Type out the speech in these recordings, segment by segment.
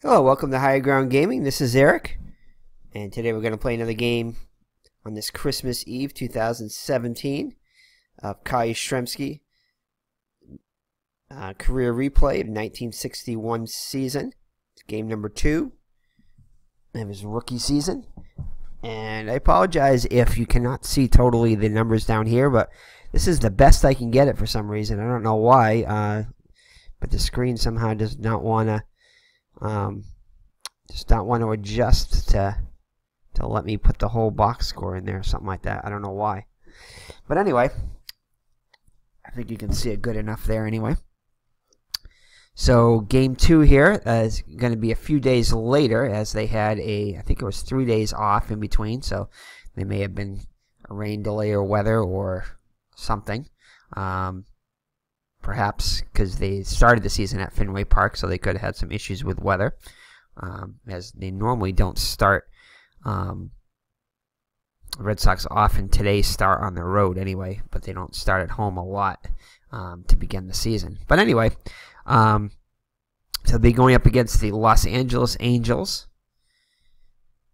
Hello, welcome to Higher Ground Gaming. This is Eric, and today we're going to play another game on this Christmas Eve 2017 of YASTRZEMSKI career replay of 1961 season. It's game number 2 of his rookie season. And I apologize if you cannot see totally the numbers down here, but this is the best I can get it for some reason. I don't know why, but the screen somehow does not want to adjust to let me put the whole box score in there or something like that. I don't know why. But anyway, I think you can see it good enough there anyway. So game 2 here is going to be a few days later, as they had I think it was 3 days off in between, so they may have been a rain delay or weather or something. Perhaps because they started the season at Fenway Park, so they could have had some issues with weather, as they normally don't start. Red Sox often today start on the road anyway, but they don't start at home a lot to begin the season. But anyway, so they'll be going up against the Los Angeles Angels,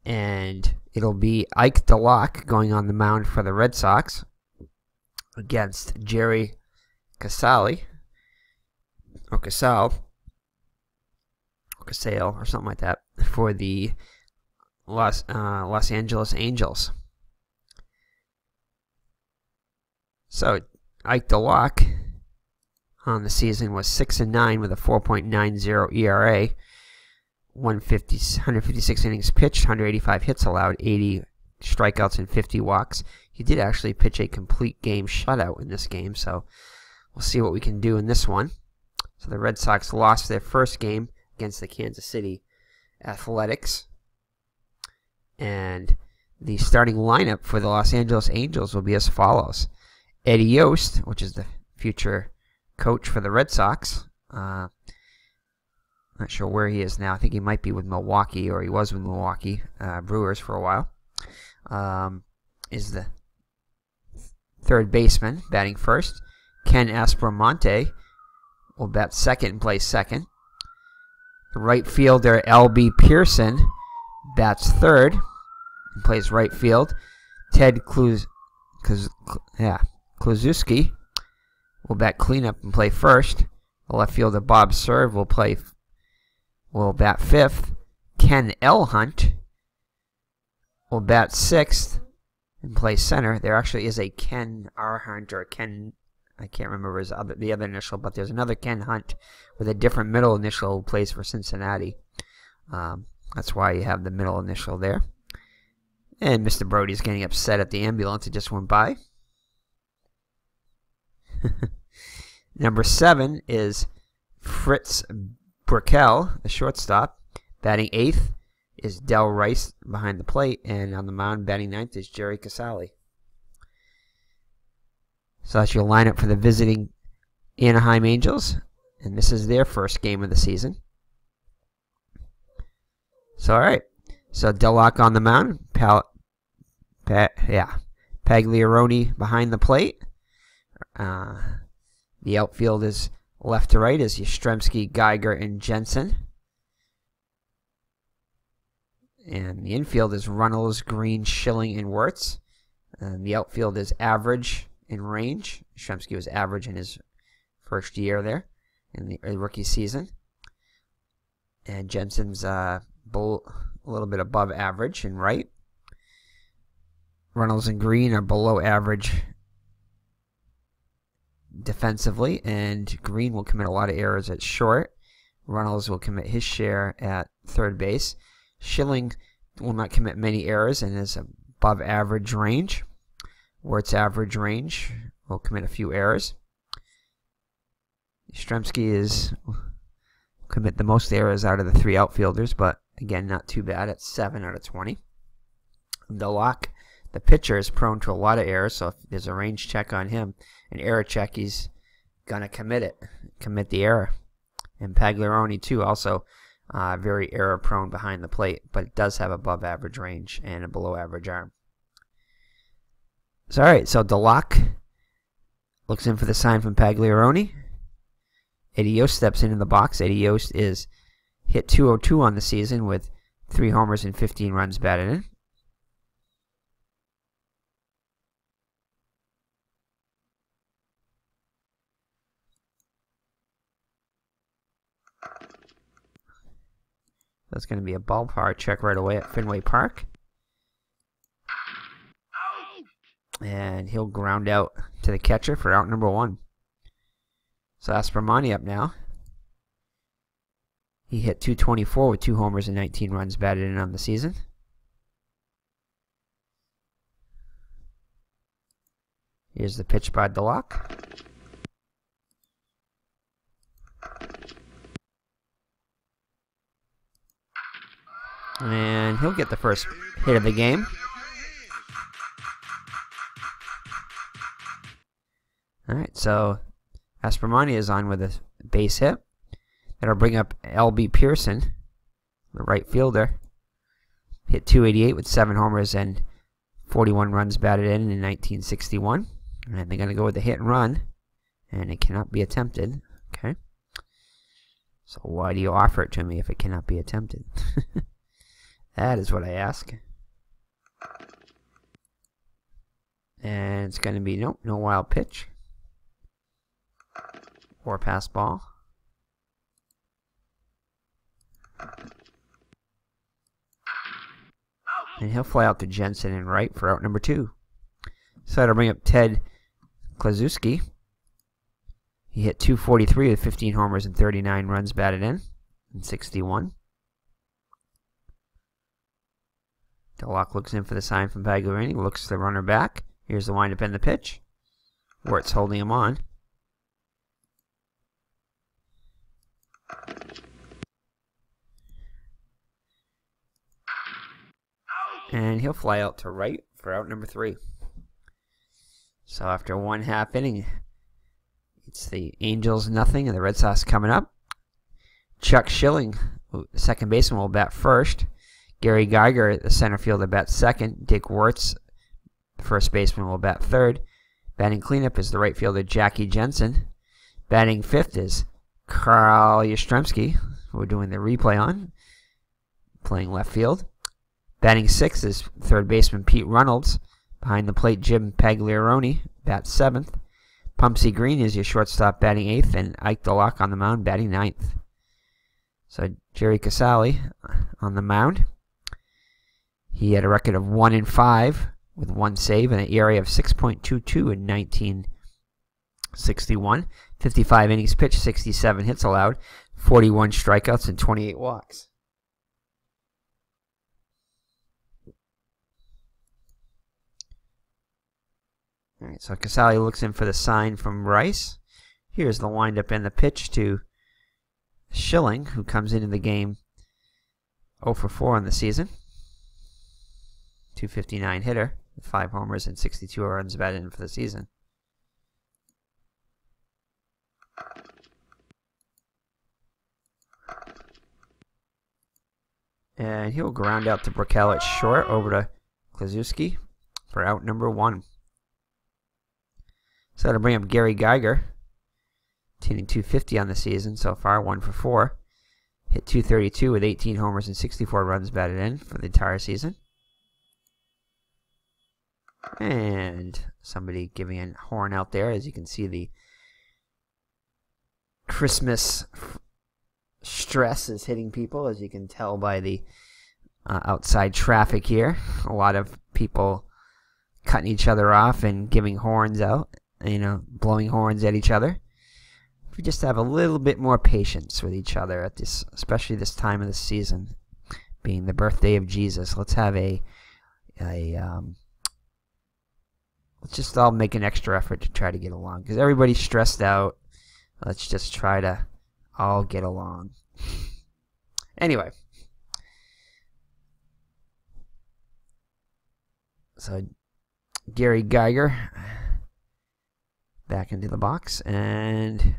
and it'll be Ike DeLock going on the mound for the Red Sox against Jerry CaSale, or CaSale, or something like that, for the Los Angeles Angels. So Ike DeLock on the season was 6-9 with a 4.90 ERA, 156 innings pitched, 185 hits allowed, 80 strikeouts and 50 walks. He did actually pitch a complete game shutout in this game, so we'll see what we can do in this one. So the Red Sox lost their first game against the Kansas City Athletics. And the starting lineup for the Los Angeles Angels will be as follows. Eddie Yost, which is the future coach for the Red Sox. Not sure where he is now. I think he might be with Milwaukee, or he was with Milwaukee Brewers for a while. Is the third baseman, batting first. Ken Aspromonte will bat second and play second. The right fielder, L.B. Pearson, bats third and plays right field. Ted Kluszewski will bat cleanup and play first. The left fielder, Bob Serve, will bat fifth. Ken L. Hunt will bat sixth and play center. There actually is a Ken R. Hunt, or Ken, I can't remember the other initial, but there's another Ken Hunt with a different middle initial who plays for Cincinnati. That's why you have the middle initial there. And Mr. Brody's getting upset at the ambulance that just went by. Number 7 is Fritz Burkell, the shortstop. Batting 8th is Del Rice behind the plate, and on the mound batting 9th is Jerry CaSale. So that's your lineup for the visiting Anaheim Angels, and this is their first game of the season. So, all right. So DeLock on the mound, Pagliarone behind the plate. The outfield is left to right is YASTRZEMSKI, Geiger, and Jensen. And the infield is Runnels, Green, Schilling, and Wirtz. And the outfield is average in range. YASTRZEMSKI was average in his first year there in the rookie season. And Jensen's a little bit above average in right. Runnels and Green are below average defensively, and Green will commit a lot of errors at short. Runnels will commit his share at third base. Schilling will not commit many errors and is above average range. Wirtz average range will commit a few errors. YASTRZEMSKI will commit the most errors out of the 3 outfielders, but again, not too bad at 7 out of 20. DeLock, the pitcher, is prone to a lot of errors, so if there's a range check on him, an error check, he's going to commit the error. And Pagliarone, too, also very error prone behind the plate, but it does have above average range and a below average arm. So, all right, so DeLock looks in for the sign from Pagliarone. Eddie Yost steps into the box. Eddie Yost is Hit .202 on the season with 3 homers and 15 runs batted in. That's going to be a ballpark check right away at Fenway Park. And he'll ground out to the catcher for out number 1. So Aspromani up now. He hit .224 with 2 homers and 19 runs batted in on the season. Here's the pitch by DeLock. And he'll get the first hit of the game. Alright, so Aspromani is on with a base hit. That'll bring up L.B. Pearson, the right fielder. Hit .288 with 7 homers and 41 runs batted in 1961. And they're going to go with the hit and run. And it cannot be attempted. Okay. So why do you offer it to me if it cannot be attempted? That is what I ask. And it's going to be, nope, no wild pitch. Or pass ball. And he'll fly out to Jensen and right for out number 2. So that'll bring up Ted Klaczewski. He hit .243 with 15 homers and 39 runs batted in 61. DeLock looks in for the sign from Bagliarini. Looks the runner back. Here's the windup and the pitch. Wert's holding him on. And he'll fly out to right for out number 3. So after 1/2 inning, it's the Angels nothing and the Red Sox coming up. Chuck Schilling, the second baseman, will bat first. Gary Geiger, the center fielder, bats second. Dick Wertz, the first baseman, will bat third. Batting cleanup is the right fielder Jackie Jensen. Batting fifth is Carl Yastrzemski, who we're doing the replay on, playing left field. Batting sixth is third baseman Pete Reynolds. Behind the plate, Jim Pagliaroni bats seventh. Pumpsy Green is your shortstop, batting eighth, and Ike DeLock on the mound, batting ninth. So Jerry CaSale on the mound. He had a record of 1-5 with 1 save and an ERA of 6.22 in 1961. 55 innings pitched, 67 hits allowed, 41 strikeouts, and 28 walks. All right, so CaSale looks in for the sign from Rice. Here's the windup and the pitch to Schilling, who comes into the game 0 for 4 on the season. 259 hitter, with 5 homers and 62 runs batted in for the season. And he'll ground out to Brickell at short over to Klaczewski for out number 1. So that'll bring up Gary Geiger, hitting .250 on the season so far, 1 for 4. Hit .232 with 18 homers and 64 runs batted in for the entire season. And somebody giving a horn out there, as you can see the Christmas stress is hitting people, as you can tell by the outside traffic here. A lot of people cutting each other off and giving horns out, you know, blowing horns at each other. If we just have a little bit more patience with each other at this, especially this time of the season, being the birthday of Jesus, let's have let's just all make an extra effort to try to get along, because everybody's stressed out. Let's just try to all get along. Anyway, so Gary Geiger back into the box, and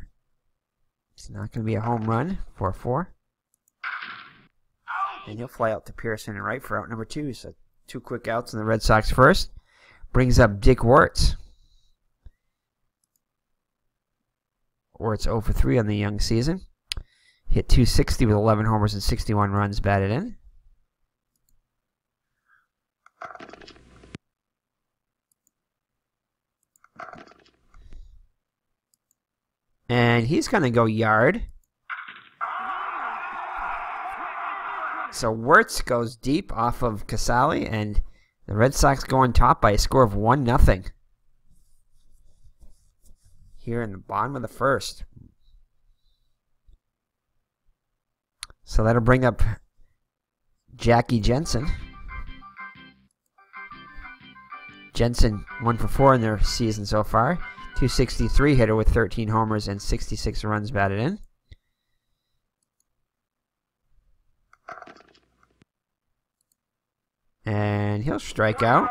it's not going to be a home run. 4-4. And he'll fly out to Pearson and right for out number 2. So 2 quick outs in the Red Sox first. Brings up Dick Wertz. Wertz 0 for 3 on the young season. Hit 260 with 11 homers and 61 runs batted in. And he's going to go yard. So Wirtz goes deep off of CaSale, and the Red Sox go on top by a score of 1-0. Here in the bottom of the first. So that'll bring up Jackie Jensen. Jensen 1 for 4 in their season so far. 263 hitter with 13 homers and 66 runs batted in. And he'll strike out.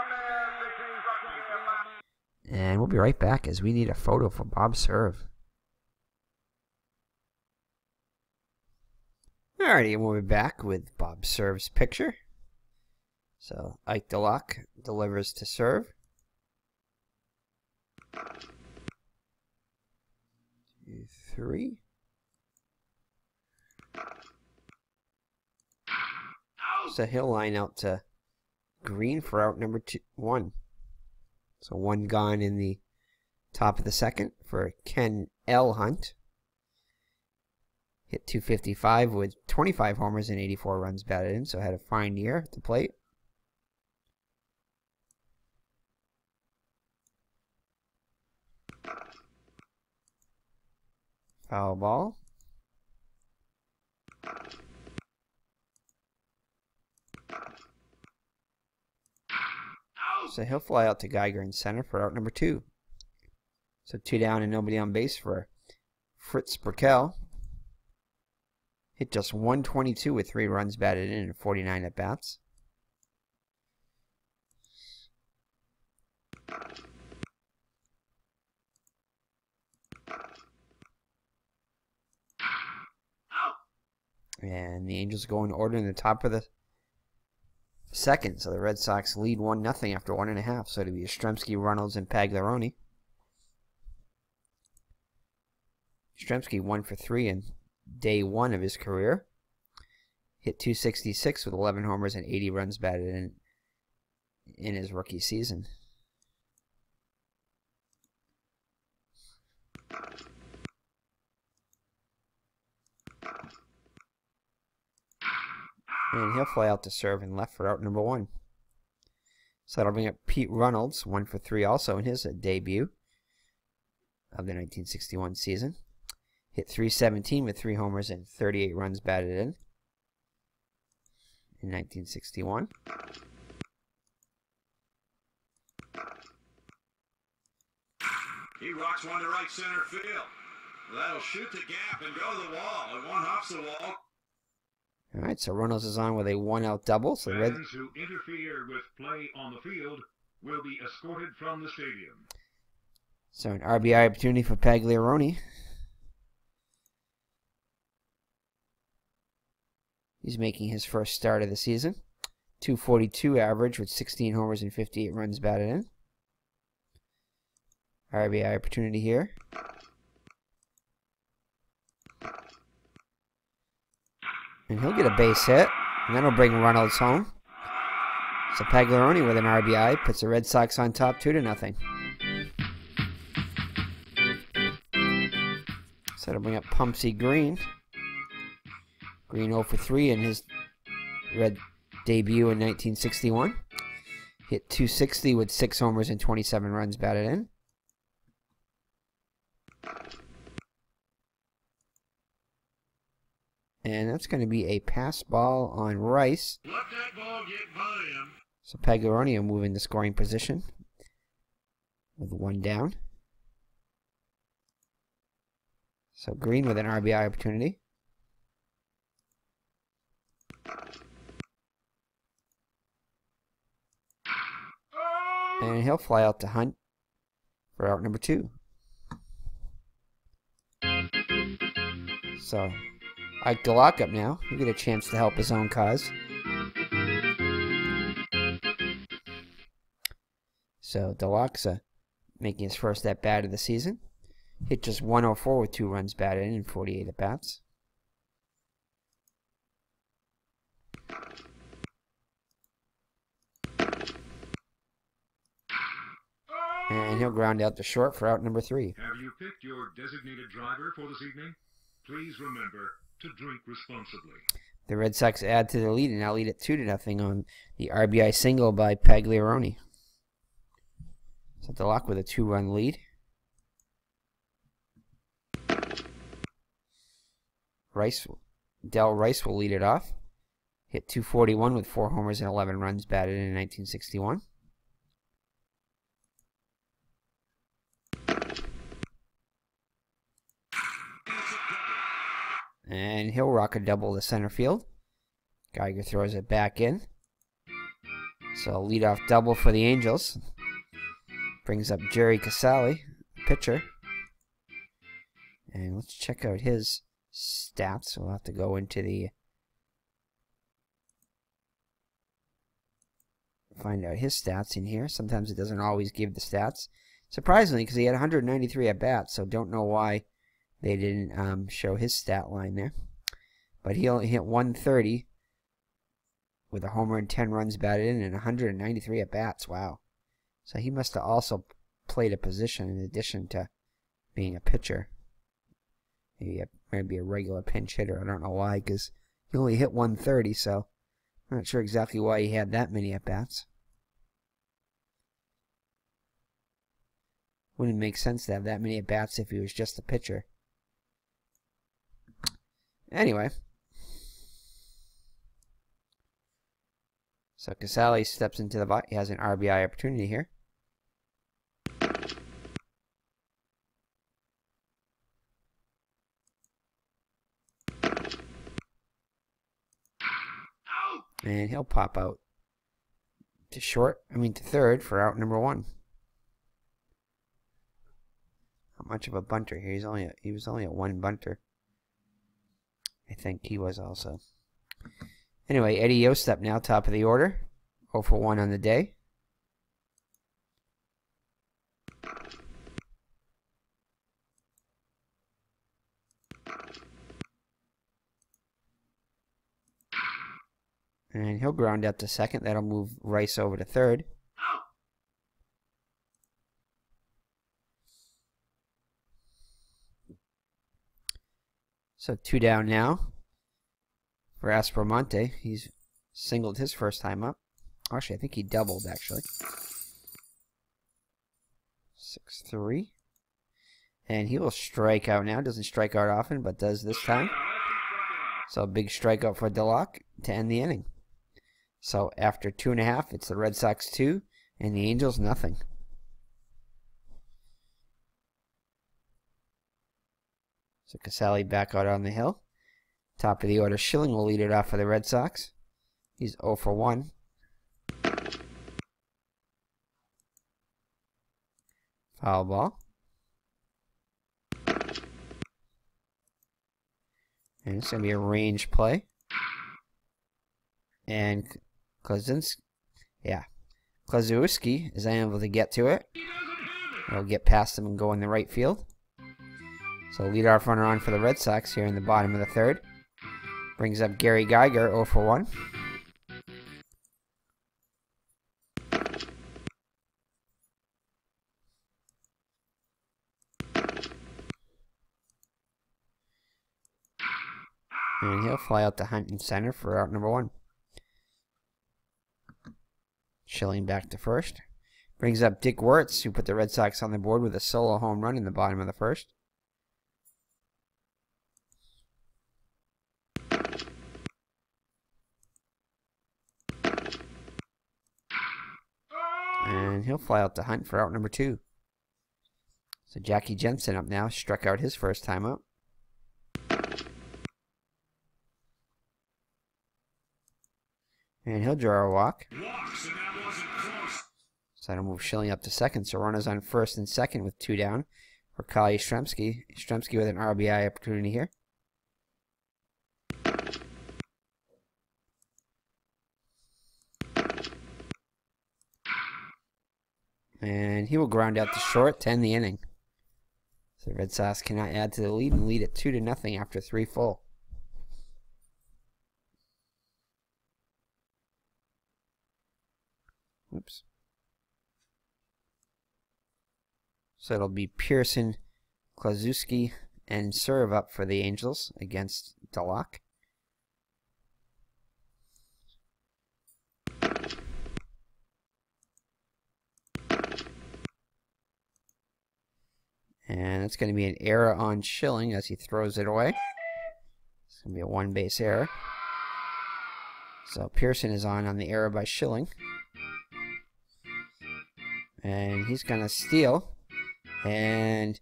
And we'll be right back as we need a photo for Bob Serve. Alrighty, and we'll be back with Bob Serve's picture. So Ike DeLock delivers to Serve. 2, 3. So he'll line out to Green for out number 1. So 1 gone in the top of the second for Ken L. Hunt. Hit 255 with 25 homers and 84 runs batted in, so had a fine year at the plate. Foul ball. So he'll fly out to Geiger in center for out number 2. So 2 down and nobody on base for Fritz Burkell. Hit just 122 with 3 runs batted in and 49 at bats. And the Angels go in order in the top of the second. So the Red Sox lead 1-0 after 1.5. So it'll be Yastrzemski, Runnels, and Pagliaroni. Yastrzemski 1 for 3 in day 1 of his career. Hit 266 with 11 homers and 80 runs batted in his rookie season. And he'll fly out to Serve in left for out number 1. So that'll bring up Pete Runnels, 1 for 3 also in his debut of the 1961 season. Hit 317 with 3 homers and 38 runs batted in 1961. He rocks one to right center field. That'll shoot the gap and go to the wall. And one hops the wall. All right, so Runnels is on with a 1-out double. So Fans who interfere with play on the field will be escorted from the stadium. So an RBI opportunity for Pagliaroni. He's making his first start of the season. 242 average with 16 homers and 58 runs batted in. RBI opportunity here. And he'll get a base hit, and that'll bring Runnels home. So Pagliaroni with an RBI puts the Red Sox on top 2-0. So that'll bring up Pumpsy Green. Green 0 for 3 in his Red debut in 1961. Hit 260 with 6 homers and 27 runs batted in. And that's going to be a pass ball on Rice. Let that ball get by him. So Pagliaroni will move into scoring position with 1 down. So Green with an RBI opportunity. And he'll fly out to Hunt for out number 2. So Ike DeLock up now. He'll get a chance to help his own cause. So DeLock's making his first at bat of the season. Hit just 104 with 2 runs batted in and 48 at bats. And he'll ground out to short for out number 3. Have you picked your designated driver for this evening? Please remember to drink responsibly. The Red Sox add to the lead and now lead it 2-0 on the RBI single by Pagliaroni. So DeLock with a 2-run lead. Del Rice will lead it off. Hit .241 with 4 homers and 11 runs batted in 1961. And he'll rock a double to center field. Geiger throws it back in. So leadoff double for the Angels. Brings up Jerry CaSale, pitcher. And let's check out his stats. We'll have to go into the... find out his stats in here. Sometimes it doesn't always give the stats. Surprisingly, because he had 193 at-bats, so don't know why they didn't show his stat line there. But he only hit 130 with a homer and 10 runs batted in and 193 at-bats. Wow. So he must have also played a position in addition to being a pitcher. Maybe a regular pinch hitter. I don't know why, because he only hit 130, so I'm not sure exactly why he had that many at-bats. Wouldn't make sense to have that many at-bats if he was just a pitcher. Anyway. So CaSale steps into the box. He has an RBI opportunity here. And he'll pop out to third for out number 1. Not much of a bunter here. He was only a 1 bunter. I think he was also. Anyway, Eddie Yost up now, top of the order. 0 for 1 on the day. And he'll ground out to second. That'll move Rice over to third. So 2 down now for Aspromonte. He's singled his first time up. Actually, I think he doubled, actually. 6-3. And he will strike out now. Doesn't strike out often, but does this time. So a big strikeout for DeLock to end the inning. So after 2.5, it's the Red Sox 2 and the Angels nothing. So CaSale back out on the hill. Top of the order, Schilling will lead it off for the Red Sox. He's 0 for 1. Foul ball. And it's going to be a range play. And Klazewski is unable to get to it. He'll get past him and go in the right field. So leadoff runner on for the Red Sox here in the bottom of the third. Brings up Gary Geiger, 0 for 1. And he'll fly out to Hunt in center for out number 1. Schilling back to first. Brings up Dick Wirtz, who put the Red Sox on the board with a solo home run in the bottom of the first. And he'll fly out to Hunt for out number 2. So Jackie Jensen up now, struck out his first time up. And he'll draw a walk. So that'll move Schilling up to second. So runners on first and second with 2 down for Kyle Yastrzemski. Yastrzemski with an RBI opportunity here. And he will ground out to short to end the inning. So the Red Sox cannot add to the lead and lead it 2-0 after 3 full. Oops. So it'll be Pearson, Klaczewski, and Serve up for the Angels against DeLock. And it's going to be an error on Schilling as he throws it away. It's going to be a one-base error. So Pearson is on the error by Schilling. And he's going to steal. And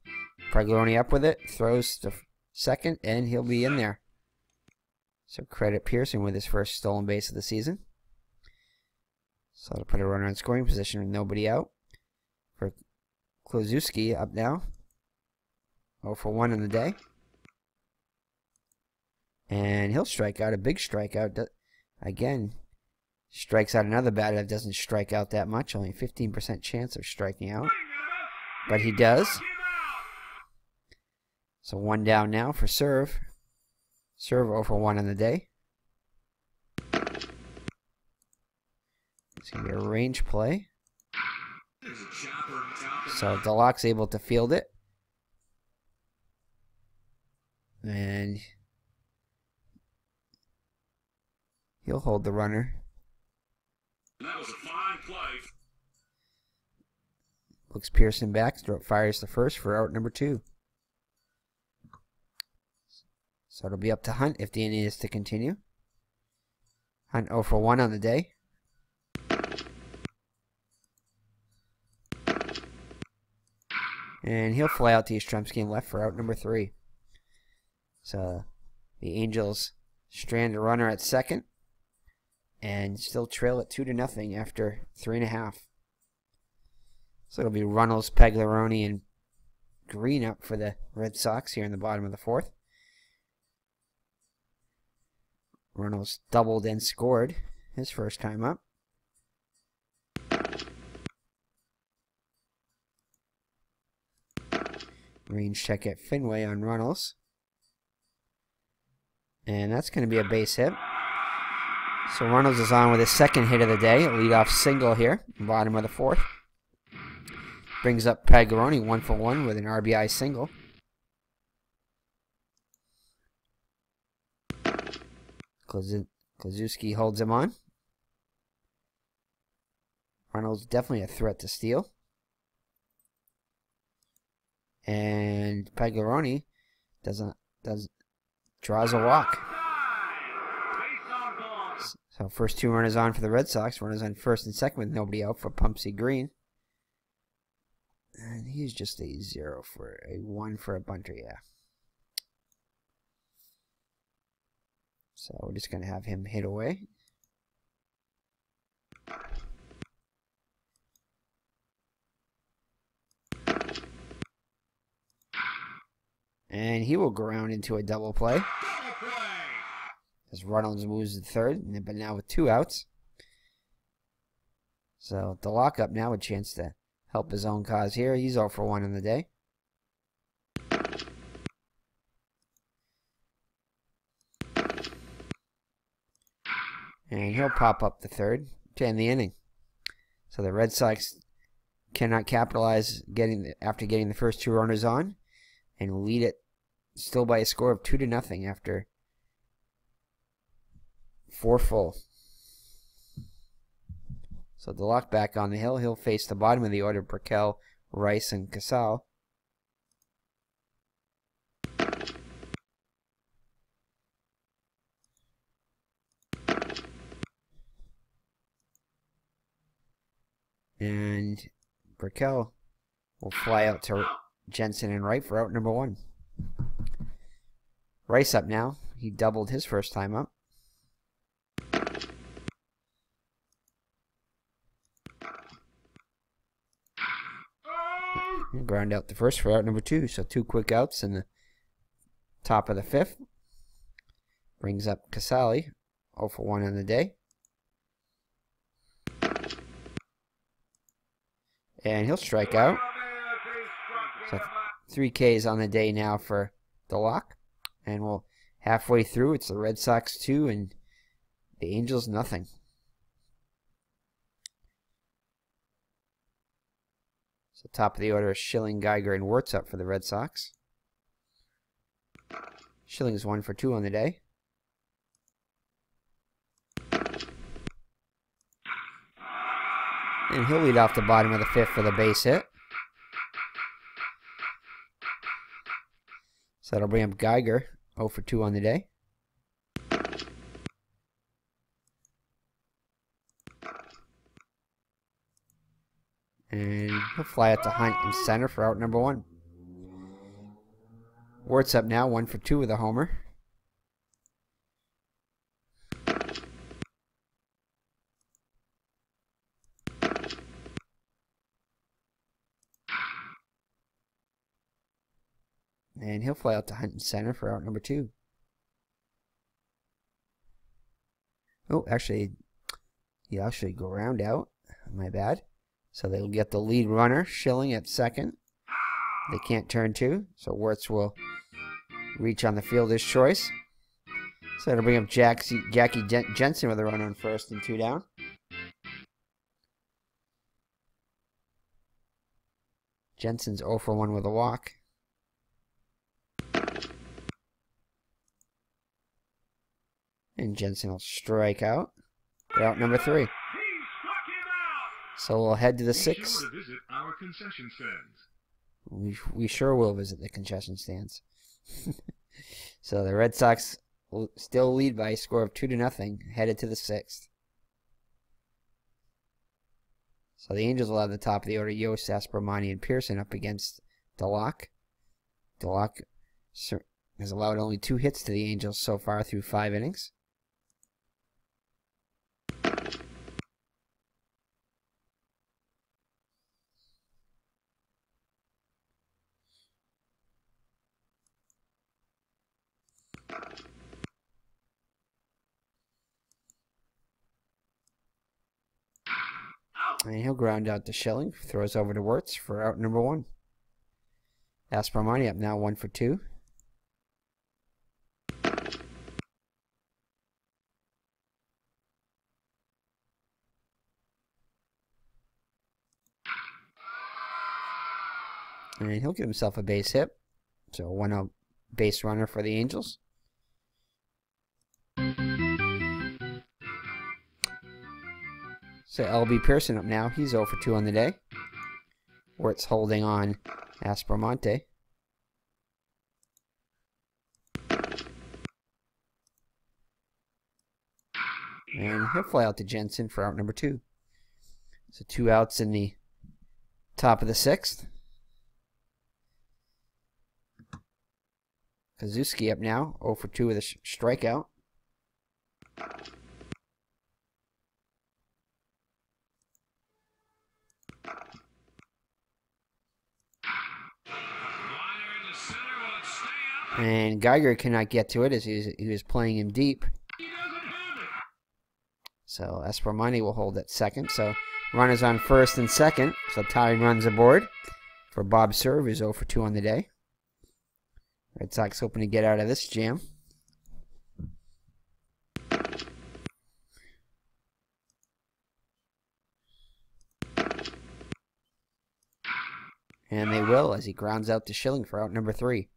Pagliarone up with it. Throws to second, and he'll be in there. So credit Pearson with his first stolen base of the season. So to put a runner in scoring position with nobody out. For Klaczewski up now. 0 for 1 in the day. And he'll strike out, a big strikeout. Again, strikes out another batter that doesn't strike out that much. Only 15% chance of striking out. But he does. So 1 down now for Serve. Serve 0 for 1 in the day. It's going to be a range play. So DeLock's able to field it. And he'll hold the runner. That was a fine play. Looks Pearson back. Fires the first for out number 2. So it'll be up to Hunt if the inning is to continue. Hunt 0 for 1 on the day. And he'll fly out to YASTRZEMSKI and left for out number 3. So the Angels strand a runner at second and still trail it 2-0 after 3.5. So it'll be Runnels, Pagliarone, and Green up for the Red Sox here in the bottom of the 4th. Runnels doubled and scored his first time up. Range check at Fenway on Runnels. And that's going to be a base hit. So Runnels is on with his second hit of the day. A leadoff single here, bottom of the 4th. Brings up Pagliarone 1 for 1 with an RBI single. Klaczewski holds him on. Runnels definitely a threat to steal. And Pagliarone draws a walk. So first 2 runners on for the Red Sox. Runners on first and second with nobody out for Pumpsy Green. And he's just a 0 for a 1 for a bunter, yeah. So we're just going to have him hit away. And he will go around into a double play. As Runnels moves to third, but now with 2 outs. So DeLock up now with a chance to help his own cause here. He's 0 for 1 in the day. And he'll pop up the third to end the inning. So the Red Sox cannot capitalize after getting the first 2 runners on and lead it still by a score of 2-0 after 4 full. So DeLock back on the hill. He'll face the bottom of the order, Burkell, Rice, and CaSale. And Burkell will fly out to Jensen and Wright for out number 1. Rice up now. He doubled his first time up. And ground out the first for out number 2. So 2 quick outs in the top of the 5th. Brings up CaSale. 0 for 1 on the day. And he'll strike out. So 3 Ks on the day now for DeLock. And we'll halfway through, it's the Red Sox 2 and the Angels nothing. So top of the order is Schilling, Geiger, and Wirtz up for the Red Sox. Schilling's 1 for 2 on the day. And he'll lead off the bottom of the 5th for the base hit. So that'll bring up Geiger, 0 for 2 on the day. And he'll fly out to Hunt in center for out number 1. Wirtz up now, 1 for 2 with a homer. And he'll fly out to Hunt in center for out number 2. Oh, actually, he'll actually go round out. My bad. So they'll get the lead runner, Schilling, at second. They can't turn 2, so Wirtz will reach on the fielder's choice. So it'll bring up Jackie Jensen with a run on first and 2 down. Jensen's 0 for 1 with a walk. And Jensen will strike out. They're out number 3. So we'll head to the 6th. We sure will visit the concession stands. So the Red Sox still lead by a score of 2-0, headed to the 6th. So the Angels will have the top of the order, Yost, Aspermani, and Pearson up against DeLock. DeLock has allowed only 2 hits to the Angels so far through 5 innings. And he'll ground out to Schilling, throws over to Wirtz for out number 1. Aspermani up now, 1 for 2. And he'll give himself a base hit. So 1 out base runner for the Angels. So LB Pearson up now. He's 0 for 2 on the day. Wirtz holding on Aspermonte. And he'll fly out to Jensen for out number 2. So 2 outs in the top of the 6th. Kazuski up now, 0 for 2 with a strikeout. And Geiger cannot get to it as he was playing him deep. So Aspermani will hold at second. So runners on first and second. So tying runs aboard for Bob Cerv, who's 0 for 2 on the day. Red Sox hoping to get out of this jam. And they will as he grounds out to Schilling for out number 3.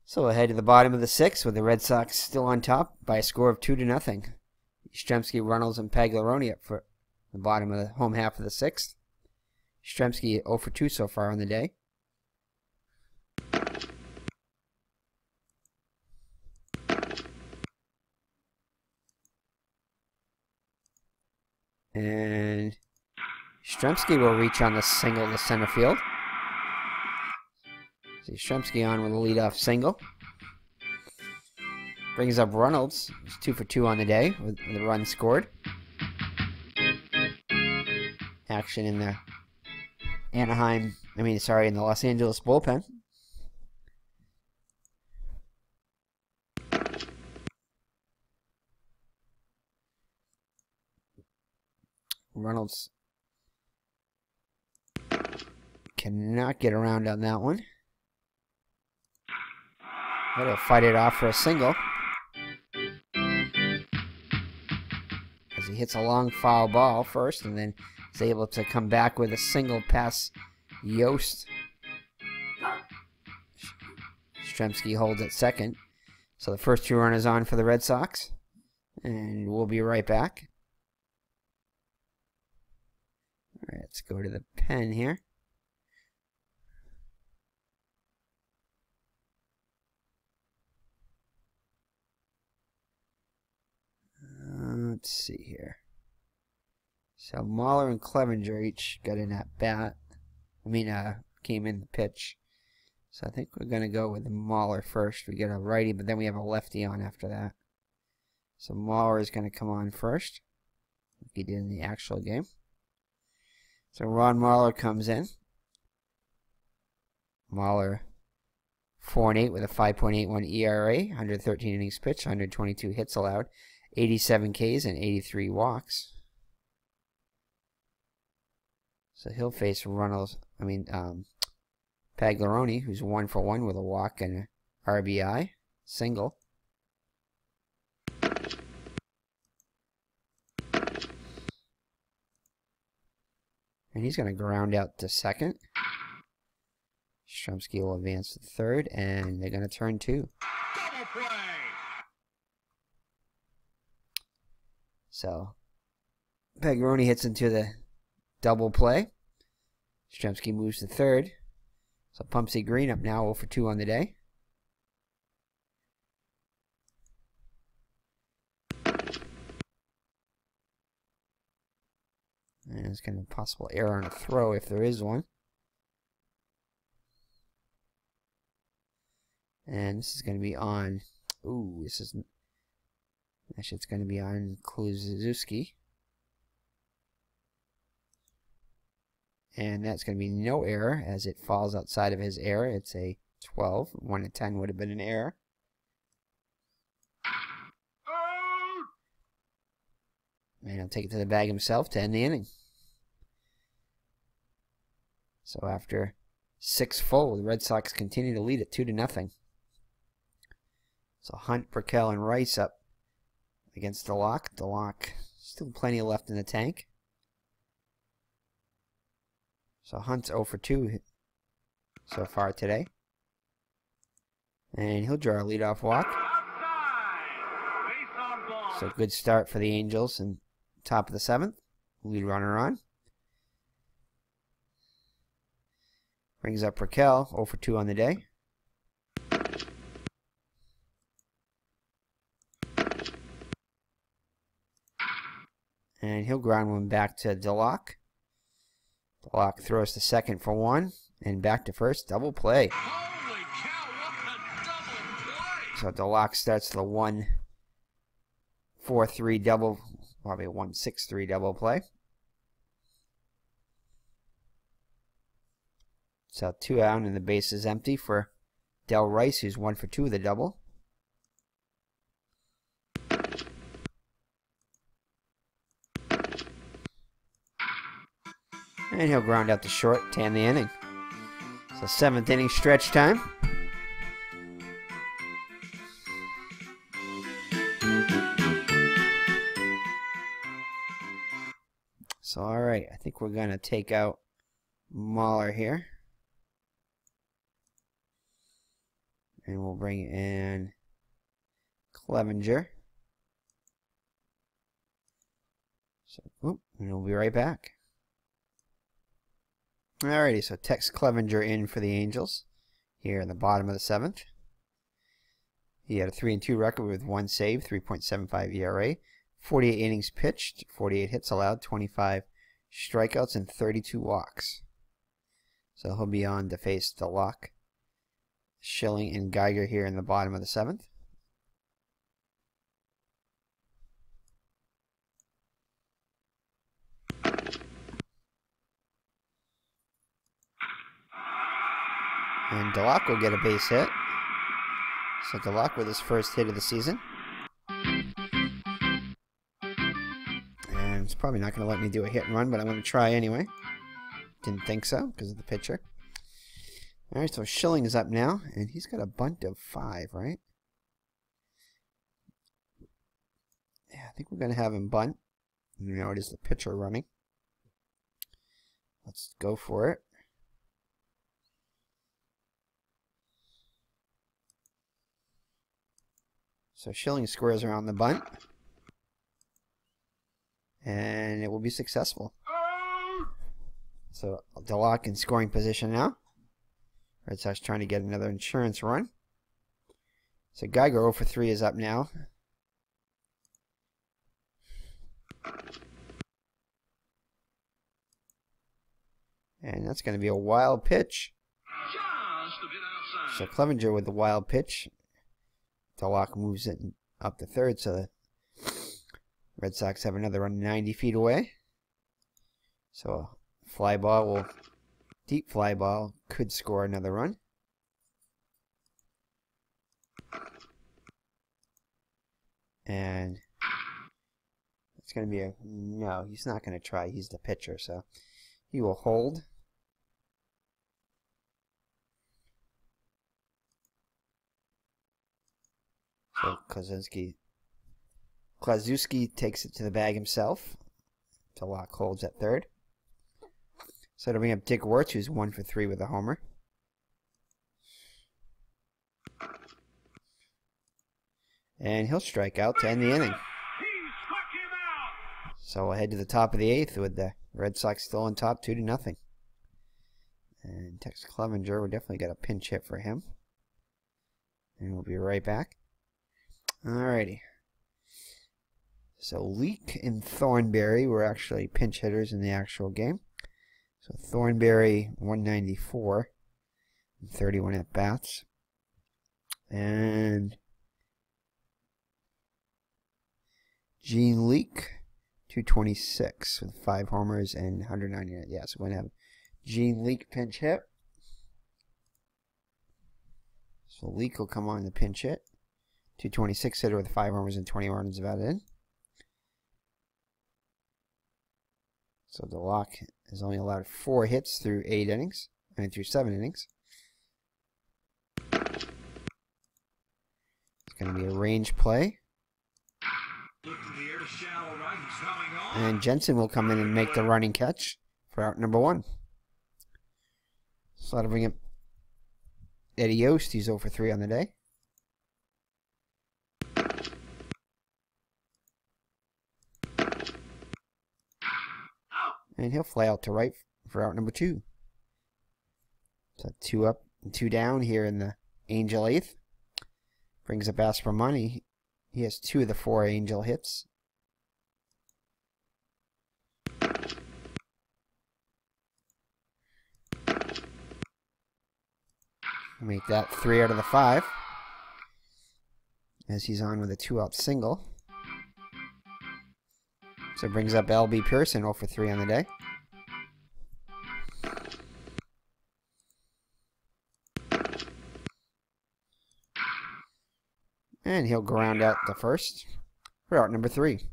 So we'll head to the bottom of the 6th with the Red Sox still on top by a score of 2-0. Yastrzemski, Runnels, and Pagliaroni up for the bottom of the home half of the 6th. Yastrzemski 0 for 2 so far on the day. And Yastrzemski will reach on the single to center field. So Yastrzemski on with a leadoff single. Brings up Runnels. He's 2 for 2 on the day with the run scored. Action in the in the Los Angeles bullpen. Runnels cannot get around on that one. But he'll fight it off for a single. As he hits a long foul ball first and then is able to come back with a single past Yost. Yastrzemski holds at second. So the first 2 runners on for the Red Sox. And we'll be right back. Alright, let's go to the pen here. Let's see here. So Mahler and Clevenger each got in at bat. Came in the pitch. So I think we're going to go with Mahler first. We get a righty, but then we have a lefty on after that. So Mahler is going to come on first, like he did in the actual game. So Ron Mahler comes in. Mahler 4-8 with a 5.81 ERA, 113 innings pitched, 122 hits allowed, 87 Ks and 83 walks. So he'll face Pagliarone, who's 1 for 1 with a walk and an RBI single. And he's going to ground out to second. Yastrzemski will advance to third, and they're going to turn 2. Double play. So Pagliarone hits into the double play. Yastrzemski moves to third. So Pumpsy Green up now 0 for 2 on the day. And there's going to be a possible error on a throw if there is one. And this is going to be on... Ooh, this is... Actually, it's going to be on Kluszewski. And that's going to be no error as it falls outside of his error. It's a 12. 1 to 10 would have been an error. And he'll take it to the bag himself to end the inning. So after 6 full, the Red Sox continue to lead it 2-0. So Hunt, Burkell, and Rice up against DeLock. DeLock still plenty left in the tank. So Hunt's 0 for 2 so far today. And he'll draw a leadoff walk. So good start for the Angels in top of the 7th. Lead runner on. Brings up Raquel, 0 for 2 on the day. And he'll ground one back to DeLock. DeLock throws to second for 1. And back to first. Double play. Holy cow, what a double play! So DeLock starts the 1-4-3 double, probably a 1-6-3 double play. So 2 out and the base is empty for Del Rice, who's 1 for 2 with a double. And he'll ground out to short to end the inning. So 7th inning stretch time. So alright, I think we're going to take out Mahler here. And we'll bring in Clevenger. So, and we'll be right back. Alrighty, so Tex Clevenger in for the Angels here in the bottom of the 7th. He had a 3-2 record with 1 save, 3.75 ERA, 48 innings pitched, 48 hits allowed, 25 strikeouts, and 32 walks. So he'll be on to face DeLock, Schilling, and Geiger here in the bottom of the 7th. And DeLock will get a base hit. So DeLock with his first hit of the season. And it's probably not going to let me do a hit and run, but I'm going to try anyway. Didn't think so because of the pitcher. Alright, so Schilling is up now, and he's got a bunt of 5, right? Yeah, I think we're going to have him bunt. You know, it is the pitcher running. Let's go for it. So Schilling squares around the bunt. And it will be successful. So DeLock in scoring position now. Red Sox trying to get another insurance run. So Geiger 0 for 3 is up now. And that's going to be a wild pitch. So Clevenger with the wild pitch. DeLock moves it up to third, so the Red Sox have another run 90 feet away. So a fly ball will, deep fly ball could score another run. And it's going to be a, no, he's not going to try. He's the pitcher, so he will hold. So Klaczewski takes it to the bag himself. DeLock holds at third. So to bring up Dick Wirtz, who's 1 for 3 with a homer. And he'll strike out to end the inning. So we'll head to the top of the 8th with the Red Sox still on top 2-0. And Tex Clevenger, we definitely got a pinch hit for him. And we'll be right back. Alrighty. So Leake and Thornberry were actually pinch hitters in the actual game. So Thornberry 194, 31 at bats. And Gene Leake 226 with 5 homers and 190. Yeah, so we're going to have Gene Leake pinch hit. So Leake will come on the pinch hit. 226 hitter with 5 homers and 20 runs about in. So DeLock has only allowed 4 hits through 8 innings. I mean through 7 innings. It's going to be a range play. And Jensen will come in and make the running catch for out number 1. So that'll bring up Eddie Yost. He's 0 for 3 on the day. And he'll fly out to right for out number 2. So 2 up and 2 down here in the Angel 8th. Brings up Asper Money. He has 2 of the 4 Angel hits. Make that 3 out of the 5. As he's on with a 2-out single. So it brings up L.B. Pearson 0 for 3 on the day. And he'll ground out the first for out number 3.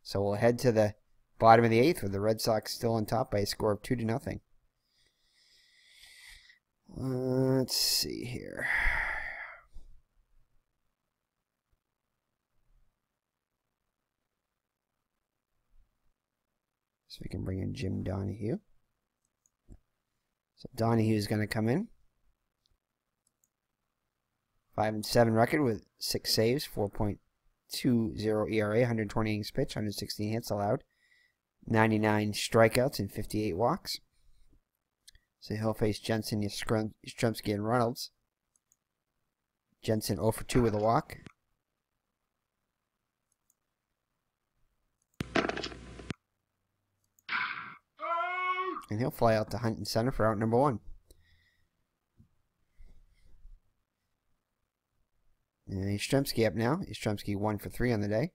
So we'll head to the bottom of the 8th with the Red Sox still on top by a score of 2-0. Let's see here. So we can bring in Jim Donahue. So Donahue is going to come in. 5-7 record with 6 saves, 4.20 ERA, 120 innings pitched, 116 hits allowed, 99 strikeouts, and 58 walks. So he'll face Jensen, Yastrzemski, and Reynolds. Jensen 0 for 2 with a walk. And he'll fly out to Hunt in center for out number 1. And Yastrzemski up now. Yastrzemski 1 for 3 on the day.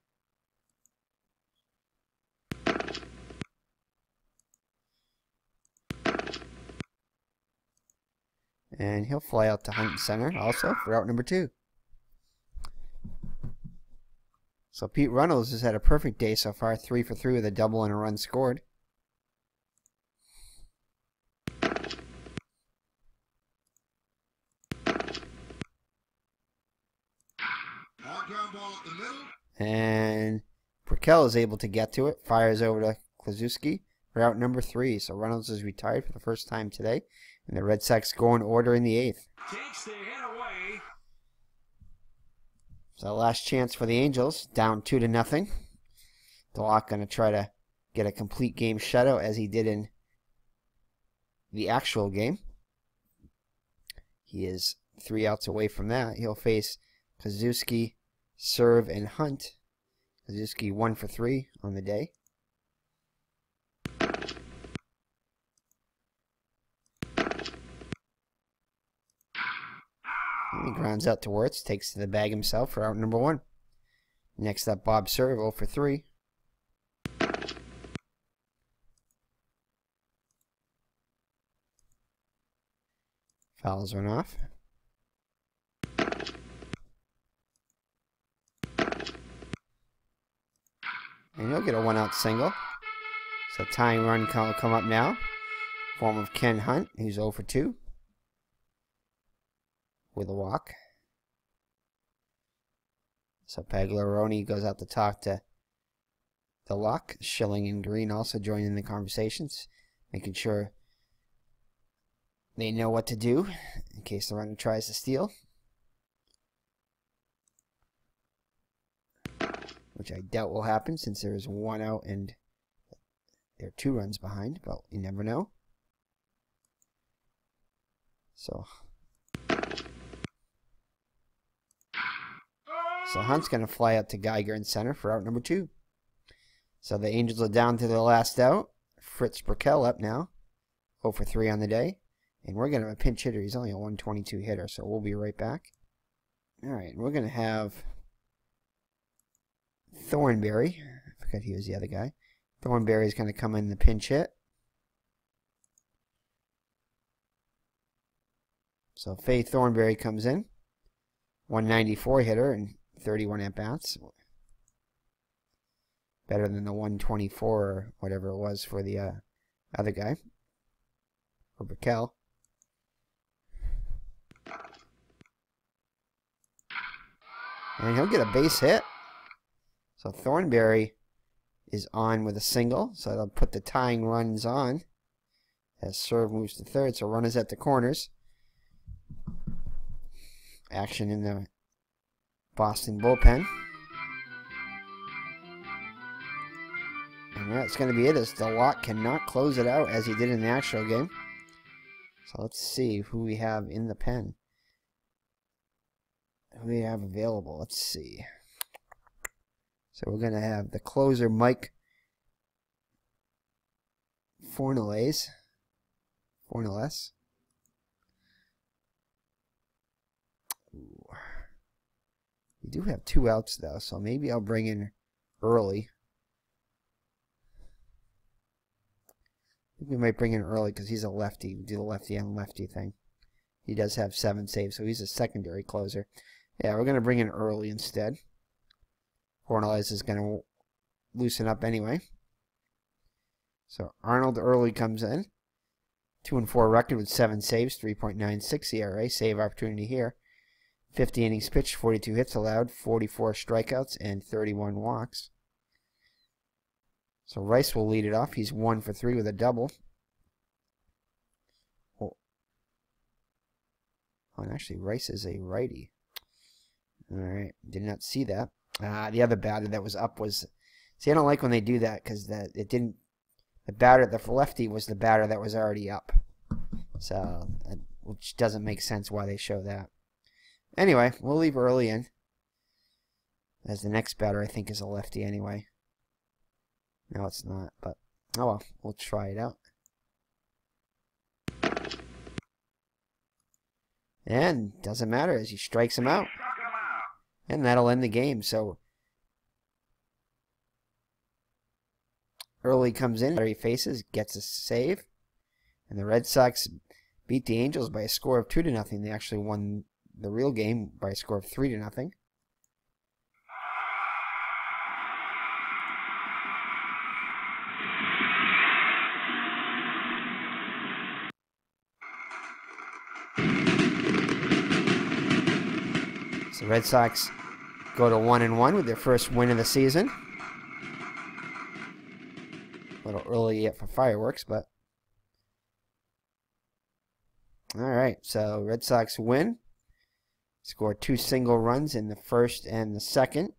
And he'll fly out to Hunt in center also for out number 2. So Pete Reynolds has had a perfect day so far. 3 for 3 with a double and a run scored. And Burkell is able to get to it. Fires over to Klaczewski. for out number 3. So Reynolds is retired for the first time today. And the Red Sox go in order in the 8th. Takes the hit away. So last chance for the Angels, down 2-0. DeLock going to try to get a complete game shutout as he did in the actual game. He is 3 outs away from that. He'll face Kazuski, Serve, and Hunt. Kazuski 1 for 3 on the day. And he grounds out to Wirtz, takes to the bag himself for out number 1. Next up, Bob Serve, 0 for 3. Fouls run off. And he'll get a 1-out single. So tying run will come up now. Form of Ken Hunt, who's 0 for 2. With a walk. So Pagliaroni goes out to talk to DeLock. Schilling and Green also joining the conversations, making sure they know what to do in case the runner tries to steal. Which I doubt will happen since there is 1 out and they're 2 runs behind, but you never know. So Hunt's going to fly out to Geiger in center for out number 2. So the Angels are down to their last out. Fritz Brickell up now, 0 for 3 on the day. And we're going to have a pinch hitter. He's only a 122 hitter, so we'll be right back. All right, we're going to have Thornberry. I forgot he was the other guy. Thornberry is going to come in the pinch hit. So Faye Thornberry comes in. 194 hitter and 31 at-bats. Better than the 124 or whatever it was for the other guy. For Brickell. And he'll get a base hit. So Thornberry is on with a single. So they'll put the tying runs on. As Serve moves to third. So runners at the corners. Action in the Boston bullpen. And that's going to be it, as DeLock cannot close it out as he did in the actual game. So let's see who we have in the pen. Who we have available. Let's see. So we're going to have the closer, Mike Forneless. We do have 2 outs, though, so maybe I'll bring in early. I think we might bring in early because he's a lefty. We do the lefty and lefty thing. He does have 7 saves, so he's a secondary closer. Yeah, we're going to bring in early instead. Fornells is going to loosen up anyway. So Arnold Early comes in. 2-4 record with 7 saves, 3.96 ERA. Save opportunity here. 50 innings pitched, 42 hits allowed, 44 strikeouts, and 31 walks. So Rice will lead it off. He's 1 for 3 with a double. Oh, and actually Rice is a righty. Alright, did not see that. The other batter that was up was... See, I don't like when they do that because it didn't... The batter, the lefty, was the batter that was already up. So, which doesn't make sense why they show that. Anyway, we'll leave Early in. As the next batter, I think, is a lefty anyway. No, it's not, but... Oh well, we'll try it out. And doesn't matter as he strikes him out. And that'll end the game, so... Early comes in, he faces, gets a save. And the Red Sox beat the Angels by a score of 2-0. They actually won the real game by a score of 3-0. So the Red Sox go to 1-1 with their first win of the season. little early yet for fireworks, but all right. So Red Sox win. Scored 2 single runs in the first and the second.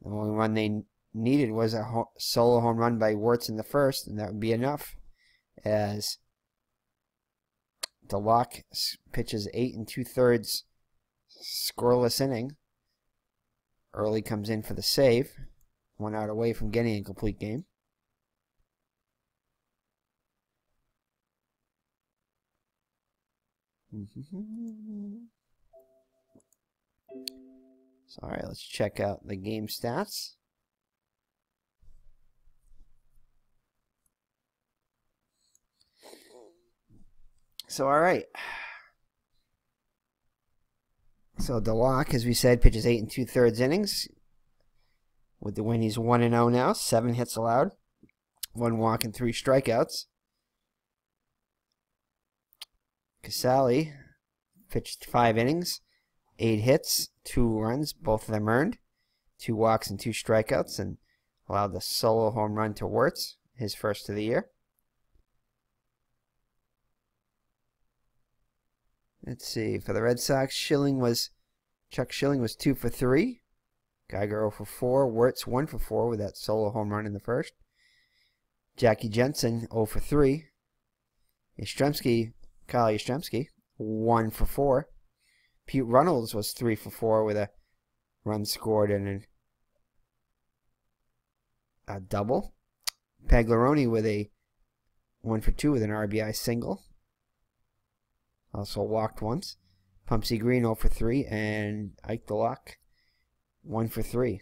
The only run they needed was a solo home run by Wirtz in the first, and that would be enough, as DeLock pitches 8 2/3 scoreless inning. Early comes in for the save. 1 out away from getting a complete game. So, all right, let's check out the game stats. So, all right. So, DeLock, as we said, pitches 8 2/3 innings. With the win, he's 1-0 now. 7 hits allowed, 1 walk, and 3 strikeouts. CaSale pitched 5 innings, 8 hits, 2 runs, both of them earned, 2 walks and 2 strikeouts, and allowed the solo home run to Wirtz, his first of the year. Let's see, for the Red Sox, Chuck Schilling was 2 for 3. Geiger 0 for 4. Wirtz 1 for 4 with that solo home run in the first. Jackie Jensen 0 for 3. Kyle Yastrzemski 1 for 4. Pete Runnels was 3 for 4 with a run scored and a double. Pagliarone with a 1 for 2 with an RBI single. Also walked once. Pumpsy Green 0 for 3, and Ike DeLock 1 for 3.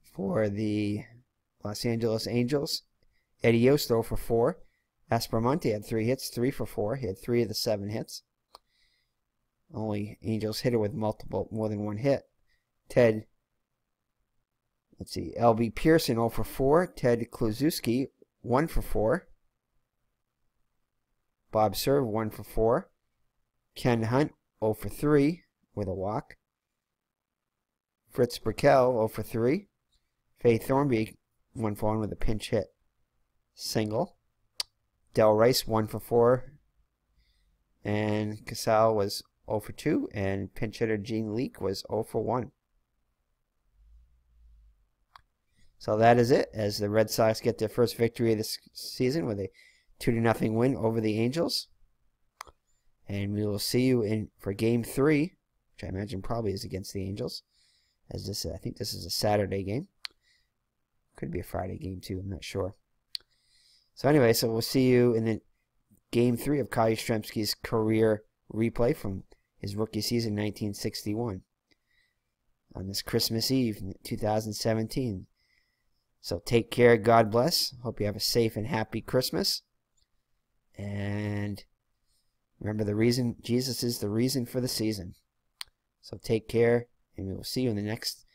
For the Los Angeles Angels, Eddie Yost 0 for 4. Aspromonte had 3 hits, 3 for 4. He had 3 of the 7 hits. Only Angels hitter with more than 1 hit. LB Pearson 0 for 4. Ted Kluszewski 1 for 4. Bob Serve 1 for 4. Ken Hunt 0 for 3 with a walk. Fritz Brickell 0 for 3. Faye Thornby 1 for 1 with a pinch hit single. Del Rice 1 for 4. And CaSale was 0 for 2. And pinch hitter Gene Leake was 0 for 1. So that is it, as the Red Sox get their first victory of this season with a 2-0 win over the Angels. And we will see you for Game 3, which I imagine probably is against the Angels. I think this is a Saturday game. Could be a Friday game too, I'm not sure. So anyway, we'll see you in the Game 3 of Kyle Yastrzemski's career replay from his rookie season 1961 on this Christmas Eve 2017. So take care, God bless. Hope you have a safe and happy Christmas. And remember, Jesus is the reason for the season. So take care, and we will see you in the next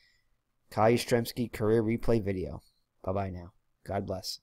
Kyle Yastrzemski career replay video. Bye-bye now. God bless.